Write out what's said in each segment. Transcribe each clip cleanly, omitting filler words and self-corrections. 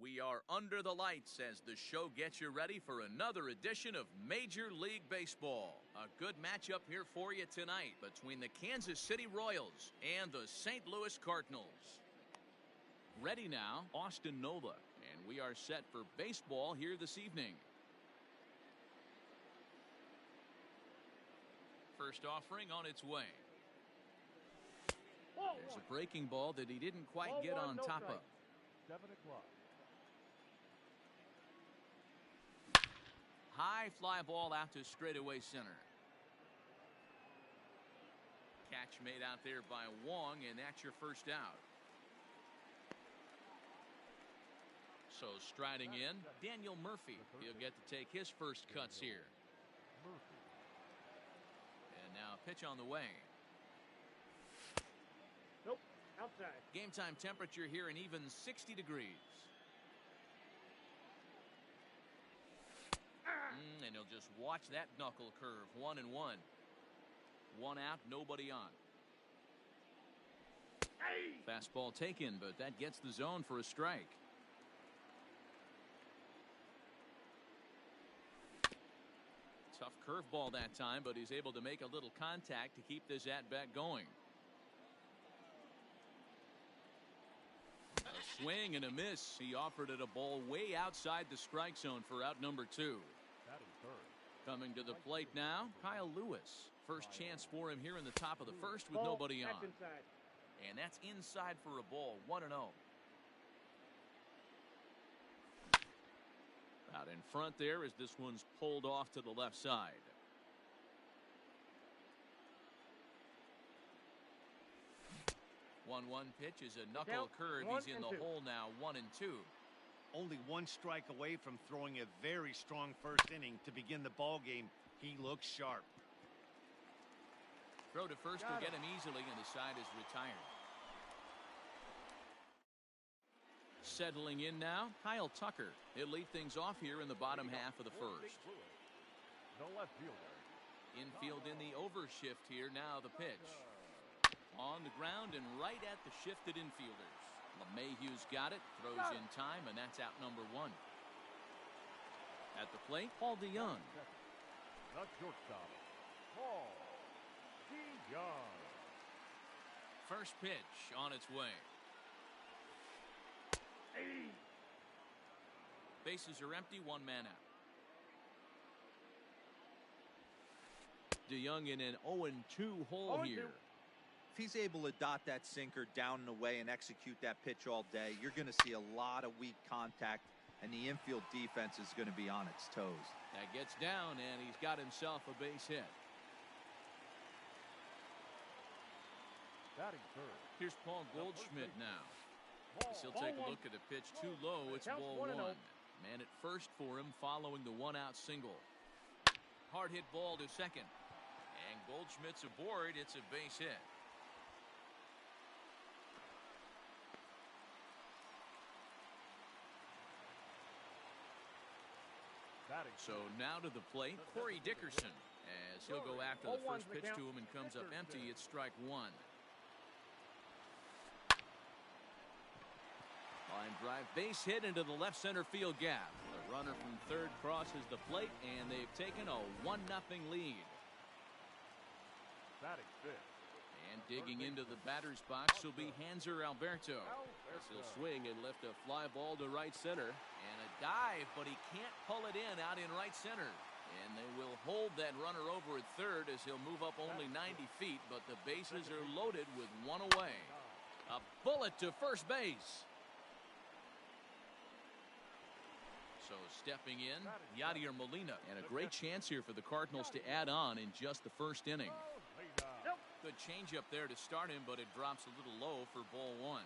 We are under the lights as the show gets you ready for another edition of Major League Baseball. A good matchup here for you tonight between the Kansas City Royals and the St. Louis Cardinals. Ready now, Austin Nola, and we are set for baseball here this evening. First offering on its way. There's a breaking ball that he didn't quite get on top of. 7 o'clock. High fly ball out to straightaway center. Catch made out there by Wong, and that's your first out. So striding in, Daniel Murphy. He'll get to take his first cuts here. And now a pitch on the way. Nope, outside. Game time temperature here an even 60 degrees. And he'll just watch that knuckle curve. 1-1. One out, nobody on. Hey! Fastball taken, but that gets the zone for a strike. Tough curveball that time, but he's able to make a little contact to keep this at-bat going. A swing and a miss. He offered it a ball way outside the strike zone for out number 2. Coming to the plate now, Kyle Lewis. First chance for him here in the top of the first with nobody on. And that's inside for a ball. 1-0. Out in front there as this one's pulled off to the left side. One pitch is a knuckle curve. He's in the hole now. 1-2. Only one strike away from throwing a very strong first inning to begin the ball game. He looks sharp. Throw to first will get him easily, and the side is retired. Settling in now, Kyle Tucker. He'll lead things off here in the bottom half of the first. No left fielder. Infield in the overshift here. Now the pitch. On the ground and right at the shifted infielders. LeMahieu's got it, throws in time, and that's out number 1. At the plate, Paul DeYoung. Not shortstop. Paul DeYoung. First pitch on its way. Hey. Bases are empty, one man out. DeYoung in an 0-2 hole here. If he's able to dot that sinker down and away and execute that pitch all day, you're going to see a lot of weak contact, and the infield defense is going to be on its toes. That gets down, and he's got himself a base hit. Batting third. Here's Paul Goldschmidt now. As he'll take a look at a pitch too low. It's ball 1. Man at first for him following the 1-out single. Hard hit ball to second. And Goldschmidt's aboard. It's a base hit. So now to the plate, Corey Dickerson, as he'll go after the first pitch to him and comes up empty. It's strike 1. Line drive, base hit into the left center field gap. The runner from third crosses the plate, and they've taken a 1-0 lead. Batting fifth. And digging into the batter's box will be Hanser Alberto. As he'll swing and lift a fly ball to right center. And a dive, but he can't pull it in out in right center. And they will hold that runner over at third as he'll move up only 90 feet, but the bases are loaded with one away. A bullet to first base. So stepping in, Yadier Molina. And a great chance here for the Cardinals to add on in just the first inning. Good changeup there to start him, but it drops a little low for ball 1.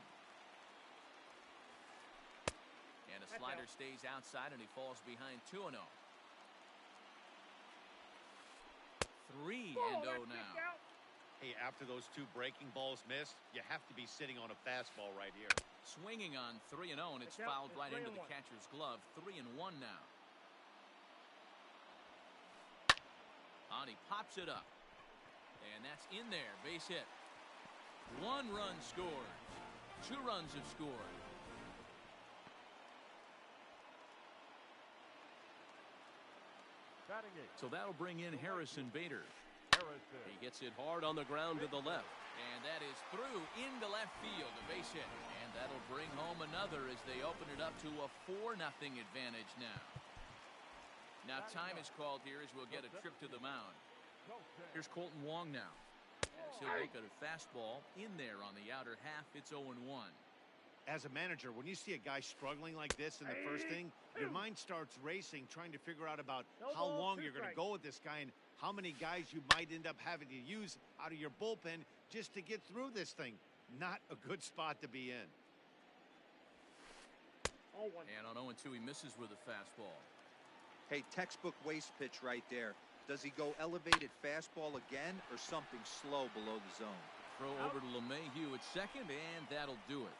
And a slider stays outside, and he falls behind 2-0. 3-0 now. Hey, after those 2 breaking balls missed, you have to be sitting on a fastball right here. Swinging on 3-0, and it's fouled right into the catcher's glove. 3-1 now. And he pops it up. And that's in there. Base hit. 1 run scores. 2 runs have scored. Batting eight. So that'll bring in Harrison Bader. Harrison. He gets it hard on the ground to the left. And that is through into left field, a base hit. And that'll bring home another as they open it up to a 4-0 advantage now. Now time is called here as we'll get a trip to the mound. Here's Colton Wong now. As he'll look at a fastball in there on the outer half. It's 0-1. As a manager, when you see a guy struggling like this in the first inning, your mind starts racing, trying to figure out about how long you're going to go with this guy and how many guys you might end up having to use out of your bullpen just to get through this thing. Not a good spot to be in. And on 0-2, he misses with a fastball. Hey, textbook waste pitch right there. Does he go elevated fastball again or something slow below the zone? Throw over to LeMahieu at second, and that'll do it.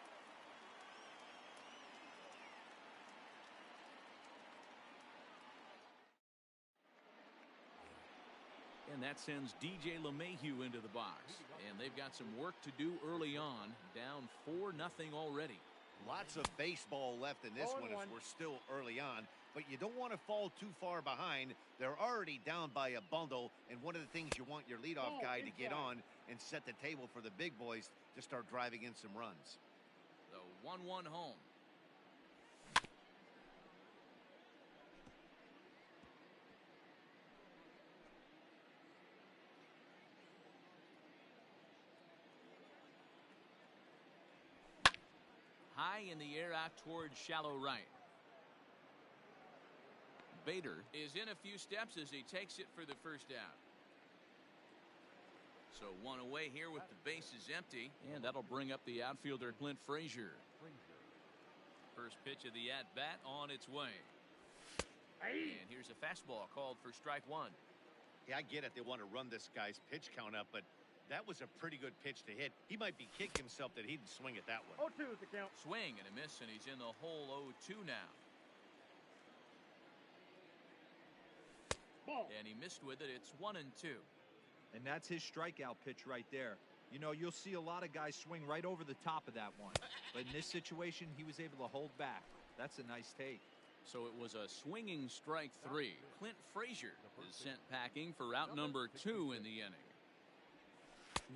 And that sends DJ LeMahieu into the box. And they've got some work to do early on. Down 4-0 already. Lots of baseball left in this one as we're still early on. But you don't want to fall too far behind. They're already down by a bundle. And one of the things you want your leadoff guy to get on and set the table for the big boys to start driving in some runs. The 1-1 home. High in the air out towards shallow right. Bader is in a few steps as he takes it for the first out. So one away here with the bases empty, and that'll bring up the outfielder Clint Frazier. First pitch of the at-bat on its way. And here's a fastball called for strike one. Yeah, I get it. They want to run this guy's pitch count up, but that was a pretty good pitch to hit. He might be kicking himself that he didn't swing at that one. 0-2 is the count. Swing and a miss, and he's in the hole 0-2 now. Ball. And he missed with it. It's 1-2. And that's his strikeout pitch right there. You know, you'll see a lot of guys swing right over the top of that one. But in this situation, he was able to hold back. That's a nice take. So it was a swinging strike three. Clint Frazier is sent packing for out number 2 in the inning.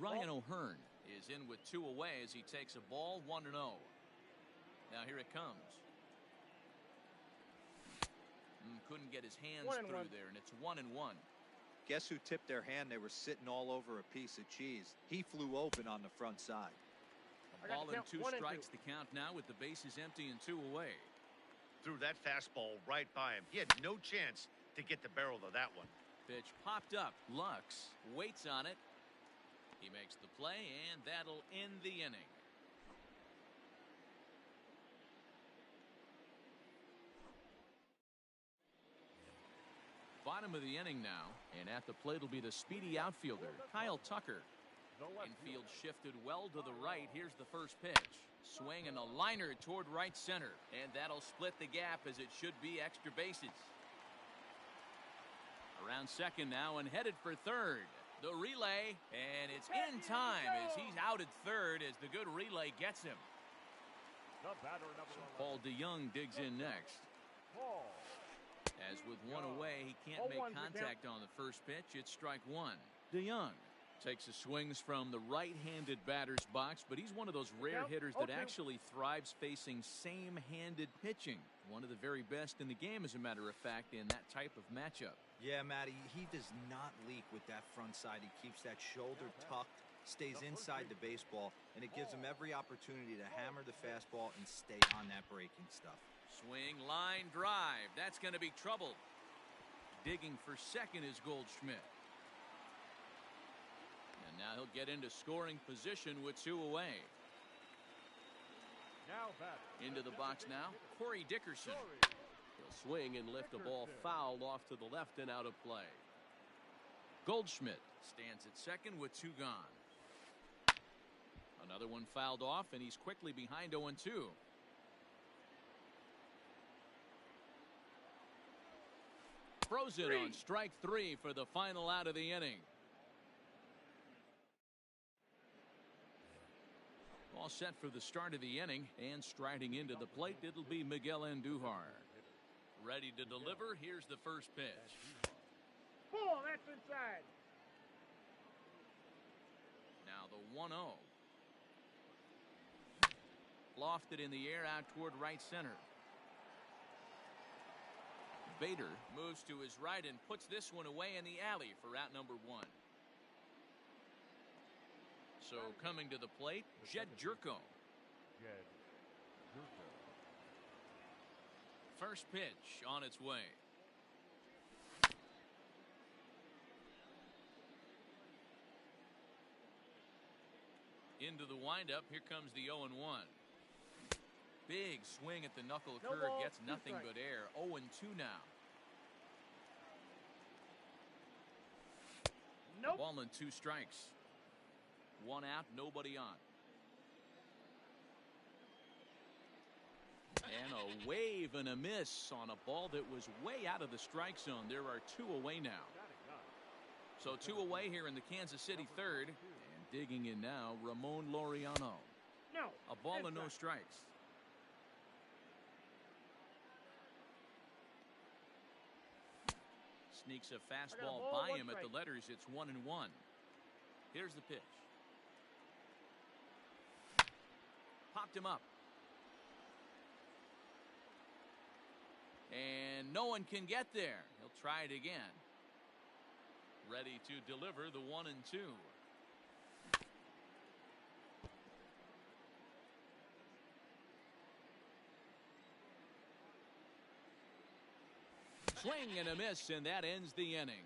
Ryan O'Hearn is in with 2 away as he takes a ball 1-0. Now here it comes. Couldn't get his hands through there, and it's 1-1. Guess who tipped their hand? They were sitting all over a piece of cheese. He flew open on the front side. A ball and 2 strikes the count now with the bases empty and 2 away. Threw that fastball right by him. He had no chance to get the barrel of that one. Pitch popped up. Lux waits on it. He makes the play, and that'll end the inning. Bottom of the inning now, and at the plate will be the speedy outfielder, Kyle Tucker. Infield shifted well to the right. Here's the first pitch. Swing and a liner toward right center, and that'll split the gap as it should be extra bases. Around second now and headed for third. The relay, and it's in time as he's out at third as the good relay gets him. The batter, number So Paul DeYoung digs in next. Paul. As with 1 away, he can't make contact on the first pitch. It's strike 1. DeYoung takes the swings from the right-handed batter's box, but he's one of those rare hitters that actually thrives facing same-handed pitching. One of the very best in the game, as a matter of fact, in that type of matchup. Yeah, Matty, he does not leak with that front side. He keeps that shoulder tucked, stays inside the baseball, and it gives him every opportunity to hammer the fastball and stay on that breaking stuff. Swing, line, drive. That's going to be trouble. Digging for second is Goldschmidt. And now he'll get into scoring position with 2 away. Now batting. Into the box now, Corey Dickerson. He'll swing and lift a ball foul off to the left and out of play. Goldschmidt stands at second with 2 gone. Another one fouled off, and he's quickly behind 0-2. Frozen on strike 3 for the final out of the inning. All set for the start of the inning, and striding into the plate, it'll be Miguel Andujar. Ready to deliver. Here's the first pitch. Ball, that's inside. Now the 1-0. Lofted in the air out toward right center. Bader moves to his right and puts this one away in the alley for out number 1. So coming to the plate, Jed Jerko. Jed Jerko. First pitch on its way. Into the windup, here comes the 0-1. Big swing at the knuckle No curve, ball, gets 2 nothing strikes. but air. 0-2 now. Nope. Ball and 2 strikes. 1 out, nobody on. And a wave and a miss on a ball that was way out of the strike zone. There are 2 away now. So 2 away here in the Kansas City third. And digging in now, Ramon Laureano. No. A ball and no Inside. strikes. Sneaks a fastball ball, by 1 him at the strike. letters. It's 1-1. Here's the pitch. Popped him up. And no one can get there. He'll try it again. Ready to deliver the 1-2. Swing and a miss, and that ends the inning.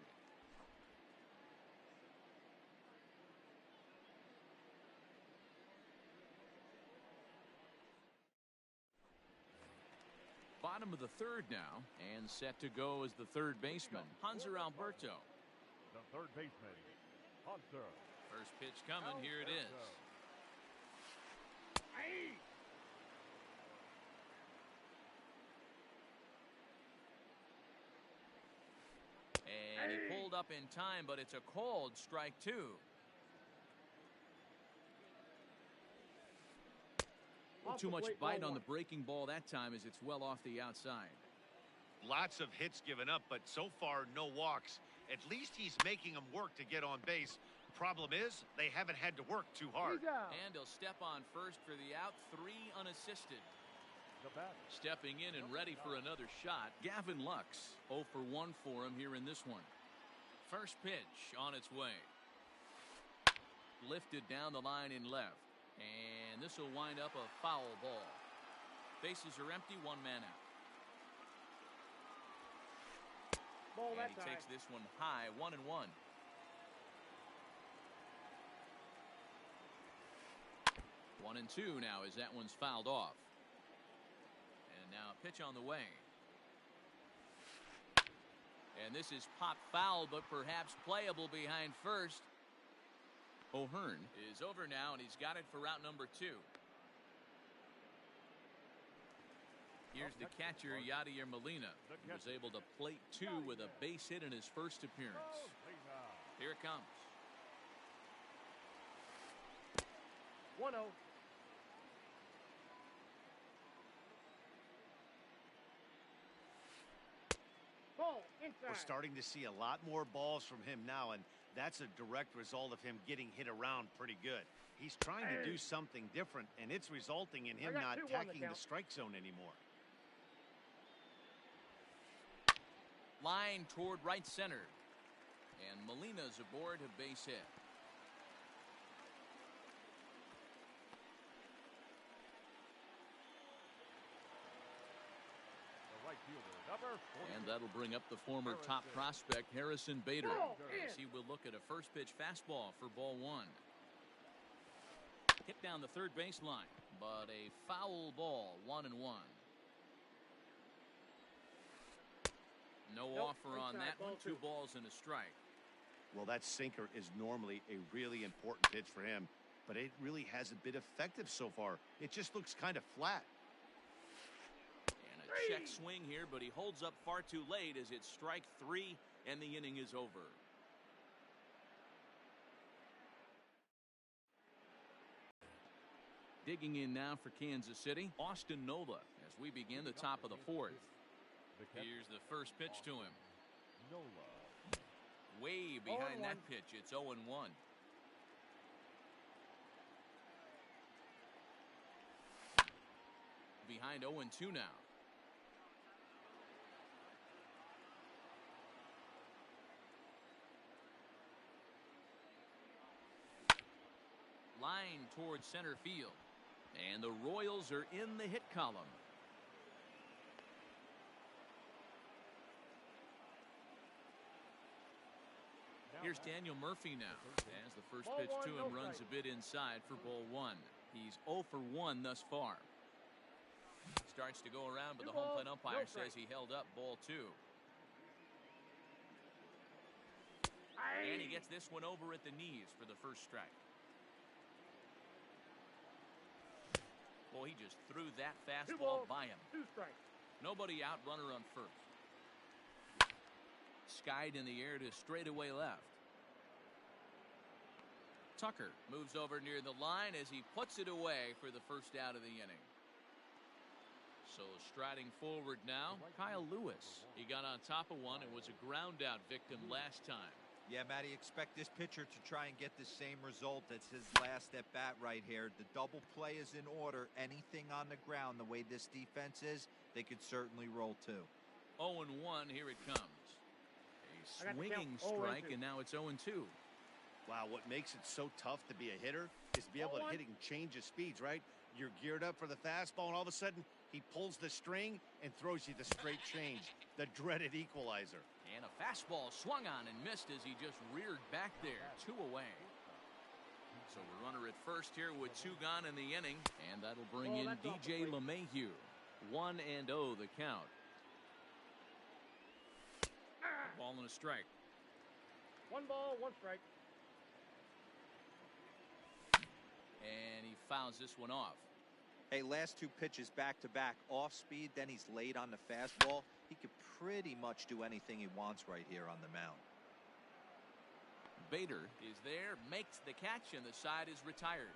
Bottom of the third now, and set to go as the third baseman, Hanser Alberto. The third baseman, Hunter. First pitch coming, here it is. Aye. And he pulled up in time, but it's a called strike 2. Off Too the much plate, bite ball on the 1. breaking ball that time as it's well off the outside. Lots of hits given up, but so far no walks. At least he's making them work to get on base. Problem is, they haven't had to work too hard. He's out. And he'll step on first for the out, 3 unassisted. The batter. Stepping in and ready for another shot, Gavin Lux. 0 for 1 for him here in this one. First pitch on its way. Lifted down the line in left. And this will wind up a foul ball. Bases are empty, 1 man out. Ball, And that's he takes high. this one high, 1-1. 1-2 now as that one's fouled off. And now a pitch on the way. And this is pop foul, but perhaps playable behind first. O'Hearn is over now, and he's got it for route number 2. Here's the catcher, Yadier Molina, who was able to plate 2 with a base hit in his first appearance. Here it comes. 1-0. Ball, inside. We're starting to see a lot more balls from him now, and that's a direct result of him getting hit around pretty good. He's trying to do something different, and it's resulting in him got not 2 on the attacking the count. strike zone anymore. Line toward right center. And Molina's aboard a base hit. The right fielder, number 40. And that'll bring up the former top prospect, Harrison Bader. Ball, As in. he will look at a first pitch fastball for ball 1. Hit down the third baseline, but a foul ball, 1-1. No Nope, offer on inside, that one. ball 2 2. balls and a strike. Well, that sinker is normally a really important pitch for him, but it really hasn't been effective so far. It just looks kind of flat. And a check swing here, but he holds up far too late as it's strike 3 and the inning is over. Digging in now for Kansas City, Austin Nola as we begin the top of the 4th. The catcher, Here's the first pitch to him. Nola. Way behind 0-1. that pitch. It's 0-1. Behind 0-2 now. Line towards center field. And the Royals are in the hit column. Here's Daniel Murphy now, as the first pitch to him runs a bit inside for ball one. He's 0 for 1 thus far. Starts to go around, but the home plate umpire says he held up ball two. And he gets this one over at the knees for the first strike. Boy, he just threw that fastball by him. 2 strikes. Nobody out, runner on first. Skied in the air to straightaway left. Tucker moves over near the line as he puts it away for the first out of the inning. So striding forward now, Kyle Lewis. He got on top of one and was a ground out victim last time. Yeah, Matty, expect this pitcher to try and get the same result as his last at bat right here. The double play is in order. Anything on the ground, the way this defense is, they could certainly roll too. 0-1, here it comes. A swinging strike, and now it's 0-2. Wow, what makes it so tough to be a hitter is to be able to hit and change his speeds, right? You're geared up for the fastball, and all of a sudden, he pulls the string and throws you the straight change, the dreaded equalizer. And a fastball swung on and missed as he just reared back there, 2 away. So a runner at first here with 2 gone in the inning, and that'll bring in DJ LeMahieu. 1-0 the count. Ball and a strike. 1 ball, 1 strike. And he fouls this one off. Hey, last 2 pitches back to back, off speed, then he's late on the fastball. He could pretty much do anything he wants right here on the mound. Bader is there, makes the catch, and the side is retired.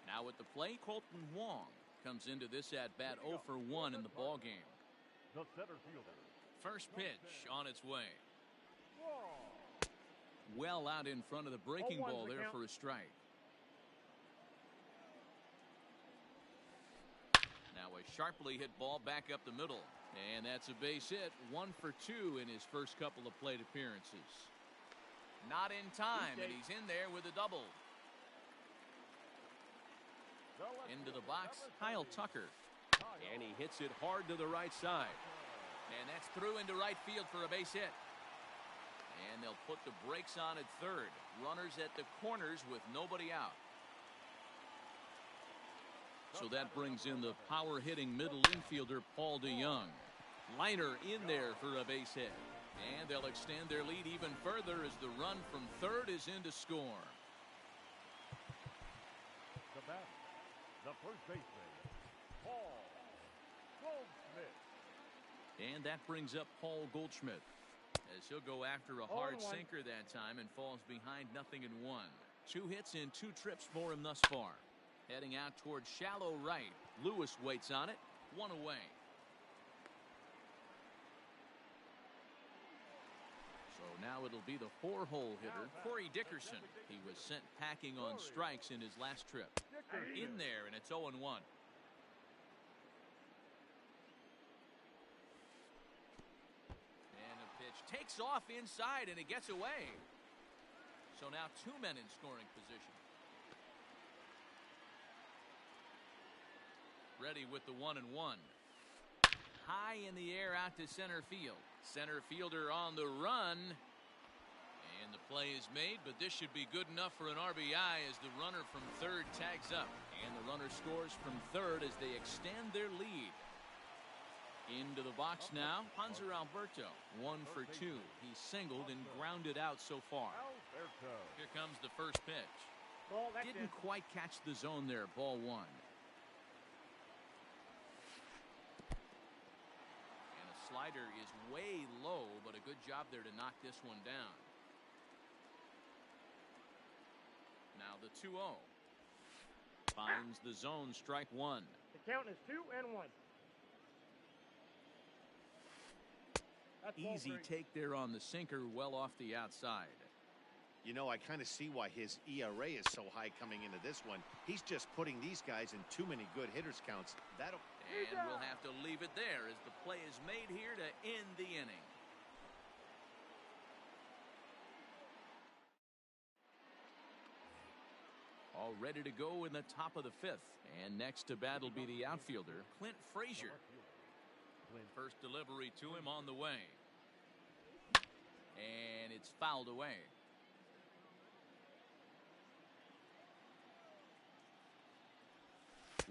Now at the plate, Colton Wong comes into this at bat 0 for 1 in the ball game. The center fielder. First pitch on its way. Well out in front of the breaking ball there for a strike. Now a sharply hit ball back up the middle. And that's a base hit. 1 for 2 in his first couple of plate appearances. Not in time, and he's in there with a double. Into the box, Kyle Tucker. And he hits it hard to the right side. And that's through into right field for a base hit. And they'll put the brakes on at third. Runners at the corners with nobody out. So that brings in the power-hitting middle infielder, Paul DeYoung. Liner in there for a base hit. And they'll extend their lead even further as the run from third is in to score. The batter, the first baseman, Paul Goldschmidt. And that brings up Paul Goldschmidt, as he'll go after a hard sinker that time and falls behind 0-1. 2 hits in 2 trips for him thus far. Heading out towards shallow right. Lewis waits on it. 1 away. So now it'll be the 4-hole hitter, Corey Dickerson. He was sent packing on strikes in his last trip. In there, and it's 0-1. Takes off inside, and it gets away. So now 2 men in scoring position. Ready with the 1-1. High in the air out to center field. Center fielder on the run. And the play is made, but this should be good enough for an RBI as the runner from third tags up. And the runner scores from third as they extend their lead. Into the box now, Hanser Alberto, 1 for 2. He's singled and grounded out so far. Here comes the first pitch. Didn't quite catch the zone there, ball 1. And a slider is way low, but a good job there to knock this one down. Now the 2-0. Finds the zone, strike one. The count is 2-1. That's ball Easy 3. take there on the sinker, well off the outside. You know, I kind of see why his ERA is so high coming into this one. He's just putting these guys in too many good hitters counts. And we'll have to leave it there as the play is made here to end the inning. All ready to go in the top of the fifth. And next to bat will be the outfielder, Clint Frazier. First delivery to him on the way. And it's fouled away.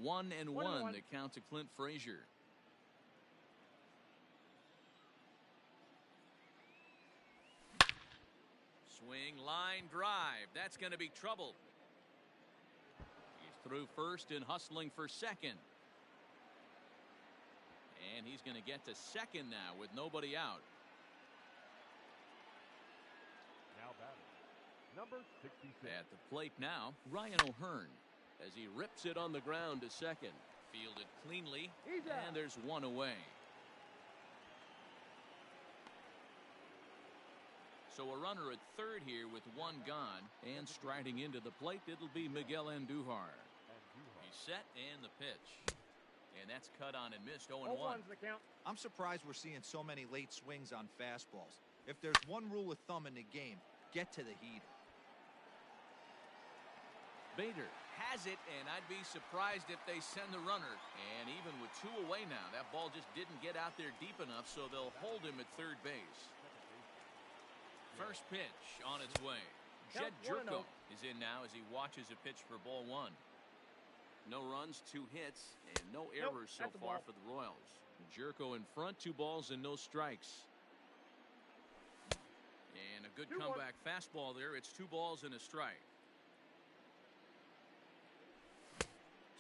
1-1 the count to Clint Frazier. Swing, line drive. That's going to be trouble. He's through first and hustling for second. And he's going to get to second now with nobody out. Now batting, number 66. At the plate now, Ryan O'Hearn, as he rips it on the ground to second. Fielded cleanly, and there's one away. So a runner at third here with one gone, and striding into the plate, it'll be Miguel Andujar. He's set, and the pitch. And that's cut on and missed, 0-1. The count. I'm surprised we're seeing so many late swings on fastballs. If there's one rule of thumb in the game, get to the heater. Bader has it, and I'd be surprised if they send the runner. And even with two away now, that ball just didn't get out there deep enough, so they'll hold him at third base. First pitch on its way. Jed Jerko is in now as he watches a pitch for ball one. No runs, 2 hits, and no errors so far for the Royals. Jerko in front, 2 balls and no strikes. And a good comeback fastball there. It's 2 balls and a strike.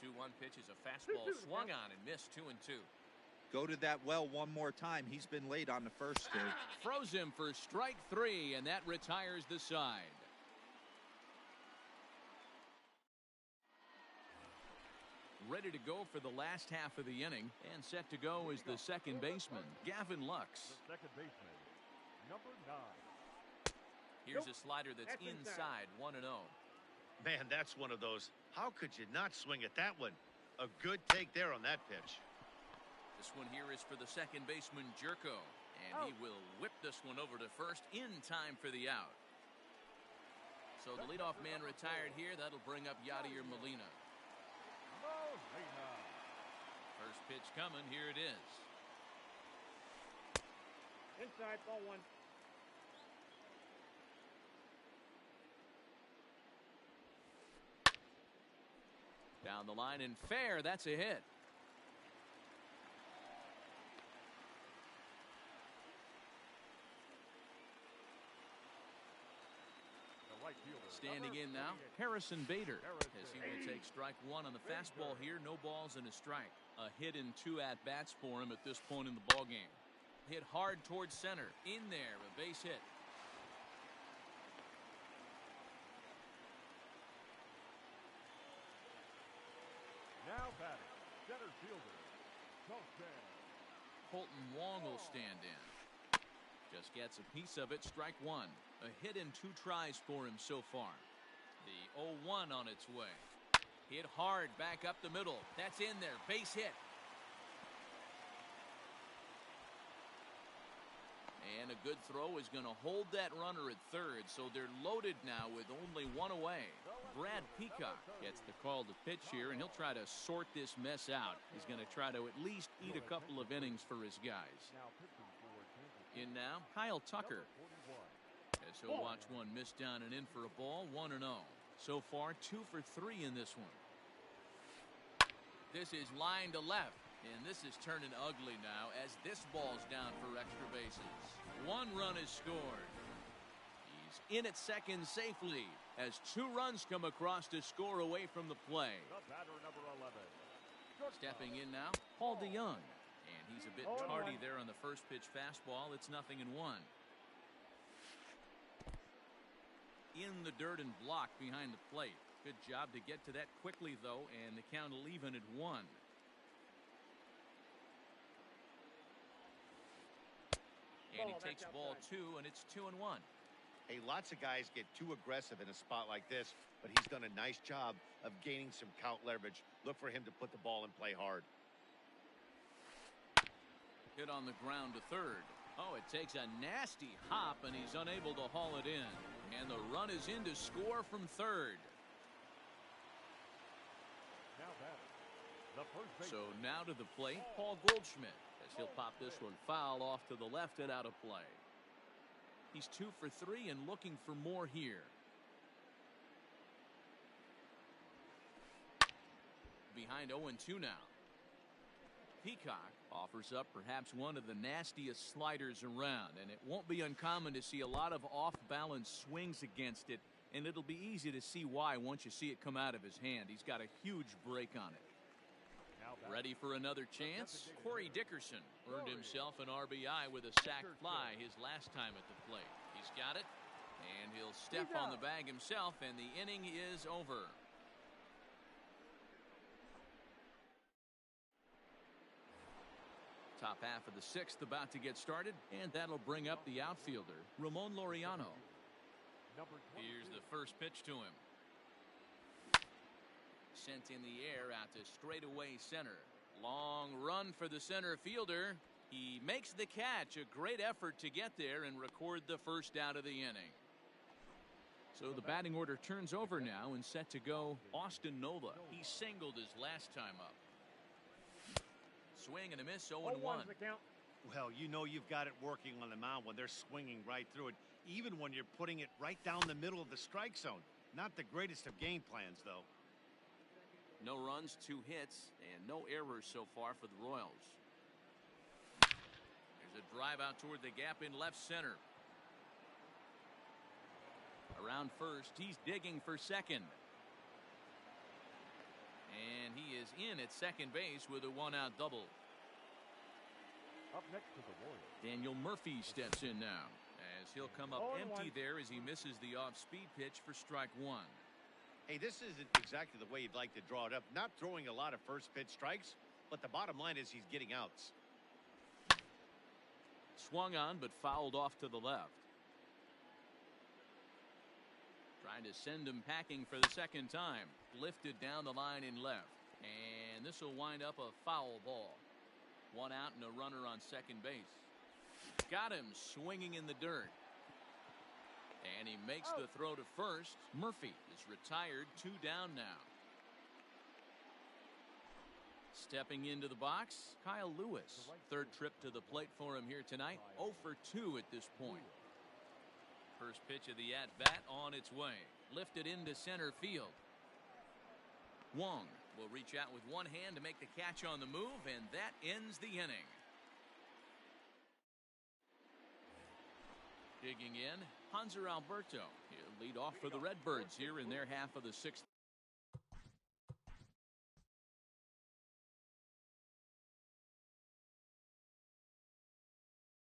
2-1 pitch is a fastball swung on and missed, 2-2. Go to that well one more time. He's been late on the first 2. Froze him for strike 3, and that retires the side. Ready to go for the last half of the inning, and set to go is the second baseman, Gavin Lux. The second baseman, number 9. Here's a slider that's inside, 1-0. Man, that's one of those. How could you not swing at that one? A good take there on that pitch. This one here is for the second baseman, Jerko. And he will whip this one over to first in time for the out. So the leadoff man retired here. That'll bring up Yadier Molina. First pitch coming. Here it is. Inside, ball 1. Down the line and fair. That's a hit. Standing in now, Harrison Bader, as he will take strike 1 on the fastball here. No balls and a strike. A hit in 2 at-bats for him at this point in the ballgame. Hit hard towards center. In there, a base hit. Now batting, center fielder, Colton. Colton Wong will stand in. Just gets a piece of it, strike 1. A hit in 2 tries for him so far. The 0-1 on its way. Hit hard back up the middle. That's in there, base hit. And a good throw is going to hold that runner at third, so they're loaded now with only 1 away. Brad Peacock gets the call to pitch here, and he'll try to sort this mess out. He's going to try to at least eat a couple of innings for his guys. In now, Kyle Tucker, as he'll watch one miss down and in for a ball, 1-0. So far, 2 for 3 in this one. This is line to left, and this is turning ugly now as this ball's down for extra bases. 1 run is scored. He's in at second safely as 2 runs come across to score away from the play. The batter, number 11. Stepping in now, Paul DeYoung. And he's a bit tardy there on the first pitch fastball. It's 0-1. In the dirt and block behind the plate. Good job to get to that quickly, though, and the count will even at 1. And he takes ball 2, and it's 2-1. Hey, lots of guys get too aggressive in a spot like this, but he's done a nice job of gaining some count leverage. Look for him to put the ball in play hard. Hit on the ground to third. Oh, it takes a nasty hop, and he's unable to haul it in. And the run is in to score from third. Now batting, the first baseman. So now to the plate, Paul Goldschmidt, as he'll pop this one foul off to the left and out of play. He's 2 for 3 and looking for more here. Behind 0-2 now. Peacock offers up perhaps one of the nastiest sliders around, and it won't be uncommon to see a lot of off-balance swings against it, and it'll be easy to see why once you see it come out of his hand. He's got a huge break on it. Ready for another chance? Corey Dickerson earned himself an RBI with a sac fly his last time at the plate. He's got it, and he'll step on the bag himself, and the inning is over. Top half of the 6th about to get started, and that'll bring up the outfielder, Ramon Laureano. Here's the first pitch to him. Sent in the air out to straightaway center. Long run for the center fielder. He makes the catch. A great effort to get there and record the first out of the inning. So the batting order turns over now and set to go Austin Nola. He singled his last time up. Swing and a miss, 0-1. Well, you know you've got it working on the mound when they're swinging right through it, even when you're putting it right down the middle of the strike zone. Not the greatest of game plans, though. No runs, 2 hits, and no errors so far for the Royals. There's a drive out toward the gap in left center. Around first, he's digging for second. And he is in at second base with a 1-out double. Up next to the Royals, Daniel Murphy steps in now, as he'll come up empty there as he misses the off-speed pitch for strike 1. Hey, this isn't exactly the way you'd like to draw it up. Not throwing a lot of first pitch strikes, but the bottom line is he's getting outs. Swung on, but fouled off to the left. Trying to send him packing for the second time. Lifted down the line in left. And this will wind up a foul ball. 1 out and a runner on second base. Got him swinging in the dirt. And he makes the throw to first. Murphy is retired, 2 down now. Stepping into the box, Kyle Lewis. 3rd trip to the plate for him here tonight. 0 for 2 at this point. First pitch of the at-bat on its way. Lifted into center field. Wong will reach out with one hand to make the catch on the move, and that ends the inning. Digging in, Hanser Alberto. He'll lead off for the Redbirds here in their half of the 6th.